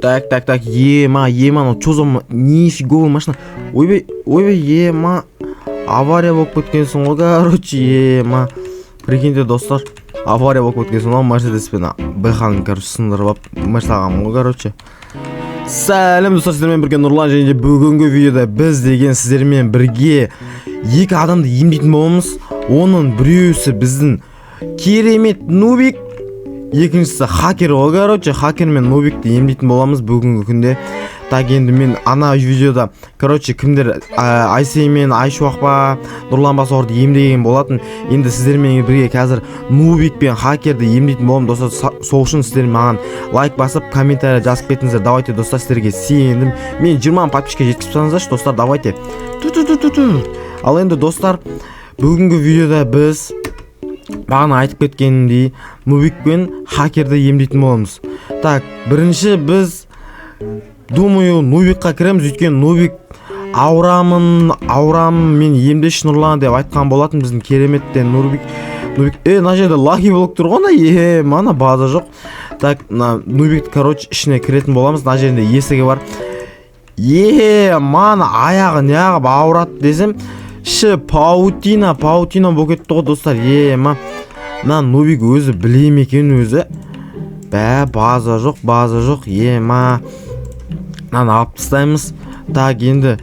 Так, ема, ну чё за нифиговая машина. Ойбай, ема. Авария болып кеткенсің ғой, короче, ема. Прикиньте, достар, авария болып кеткенсің ғой, Мерседеспен бэханы, короче, сындырып алып тастағанмын ғой, короче. Сәлем достар, сіздермен бірге Нұрлан, және бүгінгі видеода біз деген сіздермен бірге екі адамды емдейтін боламыз. Оның біреусі біздің керемет Нубик, екіншісі хакер ғой, короче, хакер мен Нубикті емдейтін боламыз бүгінгі күнде. Так, енді мен ана видеода, короче, кімдер Айсей мен Айшуақ па, Нұрлан ба соларды емдеген болатын. Енді сіздермен бірге қазір Нубик пен хакерді емдейтін боламын, достар. Сол үшін сіздер маған лайк басып, комментария жазып кетіңіздер. Давайте, достар, сіздерге сендім. Мен 20 подписчикке жеткізіп тастаңыздаршы, достар, давайте. Ал енді, достар, бүгінгі видеода біз бағана айтып кеткенімдей Нубик пен хакерді емдейтін боламыз. Так, бірінші біз думаю, Нубикқа кіреміз, өйткені Нубик аурамын мен емдеші Нұрлан деп айтқан болатын біздің кереметтен Нубик. На жерде лаки блок тұр ғой, мана база жоқ. Так, Нубик, короче, ішіне кіретін боламыз. На жерде есігі бар. Мана аяғы неғып ауырады десем, іші паутина болып кетті ғой, достар. Нубик өзі білем екен өзі. База жоқ, алып тастаймыз. Так, енді,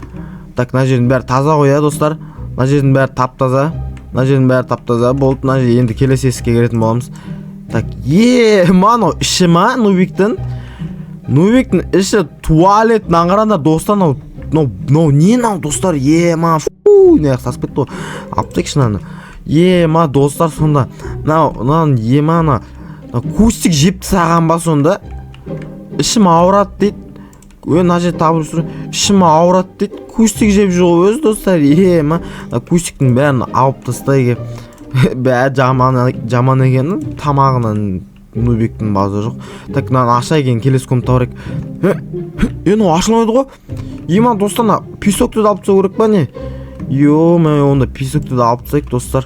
так, на жердің бәрі таза ғой, достар. На жердің бәрі тап-таза болды. На жерде енді келесі есікке кіретін боламыз. Так, мана іші Нубиктің іші туалет наңғаранда, достар, не достар, неғып сасып кетті ғой. Аптекші наны. Достар, сонда, кустик жепті саған ба сонда? Ішім ауырады дейді. На жерде табыр сүрі, ішім ауырады дейді. Кустик жеп жоқ өз, достар. Кустиктің бәрін алып тастайға. Жаман екен, тамағынан Нубиктің базы жоқ. Так, аша екен, келесі комнатаға барайық. Ашылмайды ғой. Достар, песокты да алып тастау керек па не? Онда песокты да алып тастайық, достар.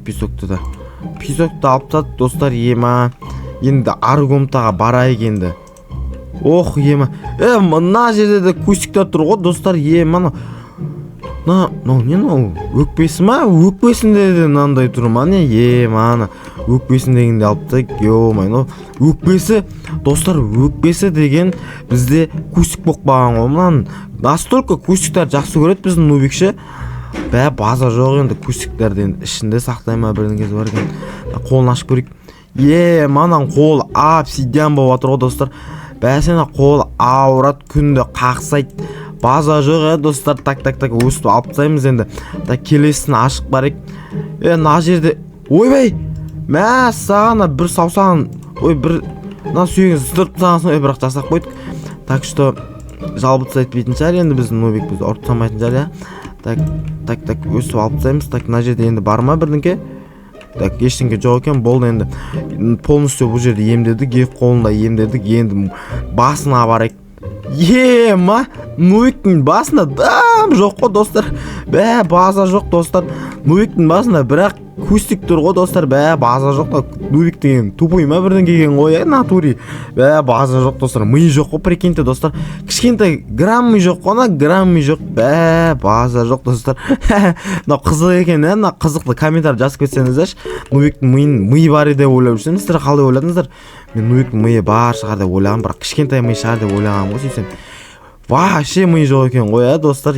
Песокты да алып тастадық, достар. Енді ары комнатаға барайық енді. На жерде де кустиктер тұр ғой, достар. Не өкпесі ма? Өкпесінде де нандай тұр ма не? Өкпесін дегенде алып тастайық. Өкпесі, достар, өкпесі деген бізде кустик болып баған ғой. Настолько кустиктер жақсы көреді біздің Нубикші. База жоқ енді, кустиктерден ішінде сақтайма бірдің кезі бар екен. Қолын ашып көрейік. Қол обсидиан болып атыр ғой, достар. Бәсені қол ауырат, күнді қақсайды. База жоқ, достар. Так, өстіп алып тастаймыз енді. Келесін ашық барайық. На жерде, ойбай, саған бір саусағын, бір сүйегін сыздырып тастағансың, бірақ жасақ қойдық. Так что жалбыт айтпайтын шығар енді біздің Нубик, біз ұрып тастамайтын шығар. Так, өстіп алып тастаймыз. Так, на жерде енді бар ма бірдіңке? Так, ештеңке жоқ екен, болды енді. Полностью бұл жерде емдедік, екі қолында емдедік, енді басына барайық. Нубиктің басында дам жоқ қой, достар. База жоқ, достар. Нубиктің басында бірақ кустик тұр ғой, достар. База жоқ. Нубик деген тупой ма бірден келген ғой, натури. База жоқ, достар. Миы жоқ қой, прикиньте, достар. Кішкентай грамм ми жоқ қой, грамм ми жоқ. База жоқ, достар. Қызық екен, қызықты комментарий жазып кетсеңіздерші. Нубиктің миы бар деп ойлап жүрсем, сіздер қалай ойладыңыздар? Мен Нубиктің миы бар шығар деп ойлағам, бірақ кішкентай миы шығар деп ойлағам ғой, сөйтсем. Вообще миы жоқ екен ғой, достар.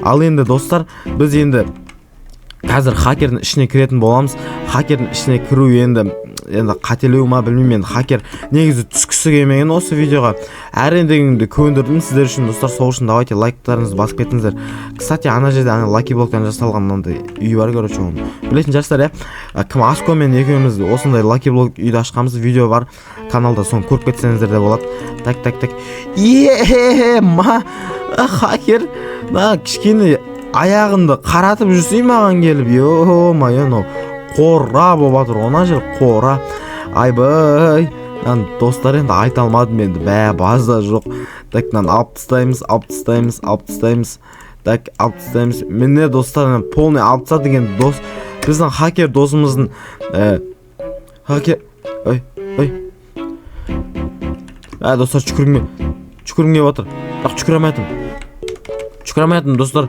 Ал енді, достар, біз енді қазір хакердің ішіне кіретін боламыз. Хакердің ішіне кіру енді қателеу ма білмеймін. Хакер негізі түскісі келмеген осы видеоға. Әрендегімді көндірдім сіздер үшін, достар. Сол үшін давайте лайктарыңызды басып кетіңіздер. Кстати, ана жерде лаки блоктан жасалған мынандай үй бар, короче, оны білетін жарсыздар, кім Аско мен екеуміз осындай лаки блок үйді ашқанбыз, видео бар каналда, соны көріп кетсеңіздер де болады. Так. Хакер кішкене аяғынды қаратып жүрсей маған келіп, қора болып атыр, ona жер қора. Айбай, достар, енді айта алмадым енді, база жоқ. Так, алып тастаймыз. Так, алып тастаймыз. Міне, достар, полный алып тастады деген дос, біздің хакер досымыздың хакер, Достар, жүгіргім келіп жатыр. Бірақ жүгіре алмайтын достар.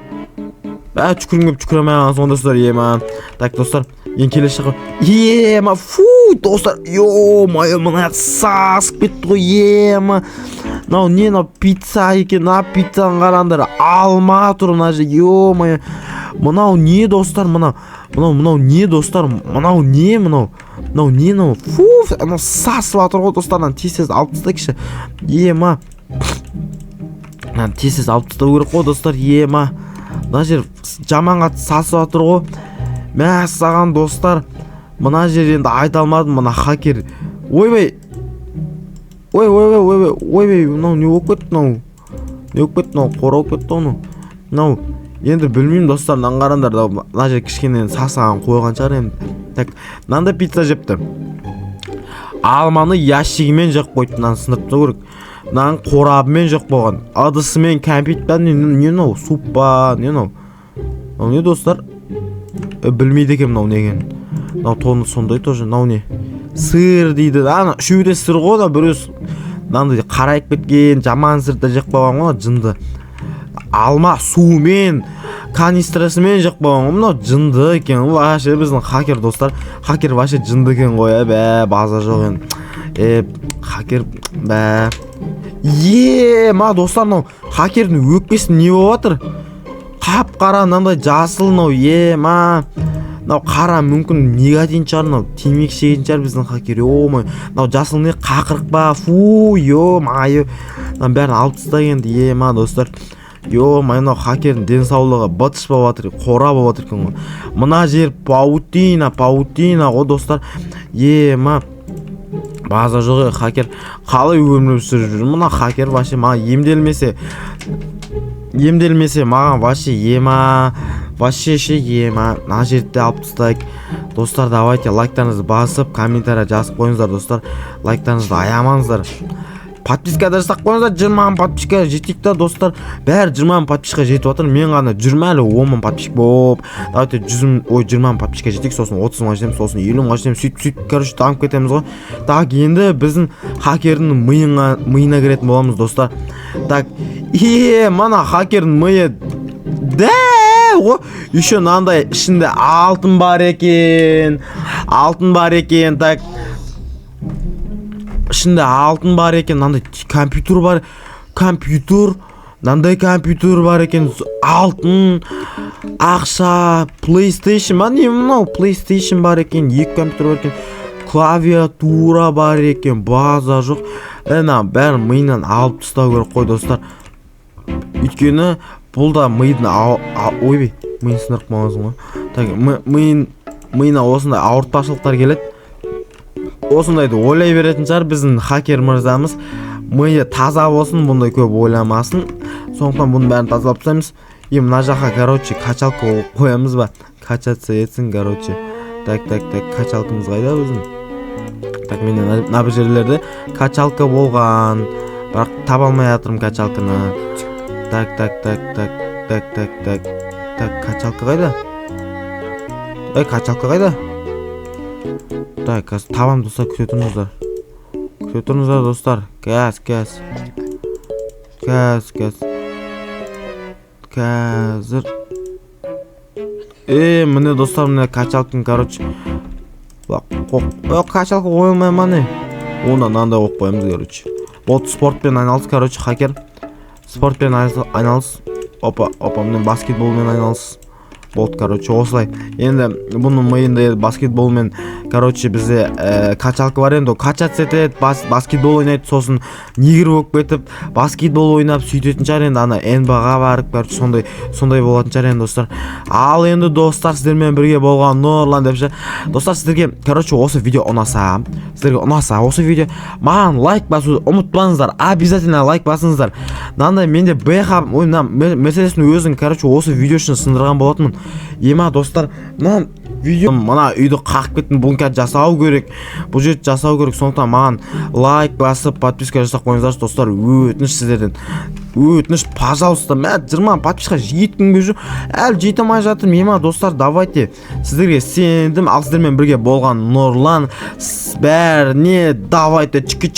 Жүгіргім келіп жүгіре алмаған соң достар, ема. Так, достар, ең келесі шақыр. Ема, фу, достар, ё-моё, мына сасып кетті ғой, ема. Мынау не, мынау пицца екен, пиццаны қараңдар, алма тұр мына жерде, ё-моё. Мынау не достар, мынау не достар, мынау не, фу, анау сасып жатыр ғой достар, тез алып тастайықшы. Ема. Тез алып тастау керек қой достар, ема. Мына жер жаманға сасып жатыр ғой. Мәссаған достар, мына жер енді айта алмадым, мына хакер. Ойбай, мынау не болып кетті, мынау қора болып кетті оны. Мынау енді білмеймін достар, мынаны қараңдар, мына жер кішкене сасыған қойған шығар енді. Так, мынандай пицца жепті. Алманы ящигімен жеп қойды, мынаны сындырып көрік. Мынаның қорабымен жеп қойған. Ыдысымен, кәмпитпен, не мынау, суп па, не мынау. Мынау не достар? Білмейді екен мынау не екенін. Мынау тоны сондай тоже, мынау не? Сыр дейді. Үшеуі де сыр ғой, біреуі мынандай қарайып кеткен, жаман сырды жеп қойған ғой, жынды. Алма суымен, канистрасымен жеп қойған ғой, мынау жынды екен. Вообще біздің хакер достар, хакер вообще жынды екен ғой, база жоқ енді. Хакер, ма достар, мынау хакердің өкпесін не болып жатыр? Қап-қара мынандай жасыл мынау, ма. Мынау қара мүмкін негатин шығар, мынау темекі шегетін шығар біздің хакер. Мынау жасыл не қақырық па? Фу, ё-майо. Мынау бәрін алып тастай енді, ма достар. Мынау хакердің денсаулығы бытыш болып жатыр, қора болып жатыр екен ғой. Мына жер паутина ғой достар. Ма. База жоқ, хакер қалай өмір сүріп жүр? Мына хакер вообще маған емделмесе маған вообще ема. Мына жерді алып тастайық. Достар, давайте лайктарыңызды басып, комментария жазып қойыңыздар достар. Лайктарыңызды аямаңыздар. Подписка да жасап қойыңыздар, 20 мың подписчикқа жетейік та достар. Бәрі 20 мың подписчикқа жетіп жатыр. Мен ғана жүрмін әлі 10 мың подписчик болып. Давайте 20 мың подписчикқа жетейік, сосын 30 мыңға жетеміз, сосын 50 мыңға жетеміз. Сөйтіп, короче, дамып кетеміз ғой. Так, енді біздің хакердің миына кіретін боламыз достар. Так, мана хакердің миы ғой. Еще мынандай ішінде алтын бар екен. Так, ішінде алтын бар екен, мынандай компьютер бар. Мынандай компьютер бар екен, алтын, ақша, PlayStation, не мынау PlayStation бар екен, 2 компьютер бар екен, клавиатура бар екен, база жоқ. Бәрін миынан алып тастау керек қой достар. Өйткені бұл да миын ойбай, миын сындырып қалмаңыз ғой. Так, миына осындай ауыртпашылықтар келеді. Осындайды ойлай беретін шығар біздің хакер мырзамыз. Миы таза болсын, бұндай көп ойламасын. Сондықтан бұның бәрін тазалап тастаймыз. Мына жаққа, короче, качалка қоямыз ба? Качаться етсін, короче. Так, качалкамыз қайда біздің? Так, мен мына бір жерлерде качалка болған. Бірақ таба алмай жатырмын качалканы. Так, качалка қайда? Качалка қайда? Так, табам достар, күте тұрыңыздар достар. Газ. Қазір. Міне достар, міне качалкин, короче. Качалка қойылмай ма не? Онда мынандай қойып қоямыз, короче. Вот спортпен айналыс, короче, хакер. Спортпен айналыс. Опа, міне баскетболмен айналыс. Болды, короче, осылай. Енді бұның миында баскетболмен, короче, бізде качалка бар енді. Качаться етеді, баскетбол ойнайды, сосын негр болып кетіп, баскетбол ойнап сөйтетін шығар енді. Ана НБА-ға барып, короче, сондай болатын шығар енді достар. Ал енді достар, сіздермен бірге болған Нұрлан депші. Достар, сіздерге, короче, осы видео ұнаса, осы видео маған лайк басуды ұмытпаңыздар. Обязательно лайк басыңыздар. Мынандай менде бэкап, мәселесін өзің, короче, осы видео үшін сындырған болатынмын. Ема достар, мына видео мына үйді қақып кеттім, бұл кәд жасау керек. Бұл жерді жасау керек. Сондықтан маған лайк басып, подписка жасап қойыңыздар достар, өтініш сіздерден. өтініш, пожалуйста, мә 20 подписчикқа жеткім келіп жүр, әлі жете алмай жатырмын. Ема достар, давайте сіздерге сендім, ал сіздермен бірге болған Нұрлан, бәріне давайте чики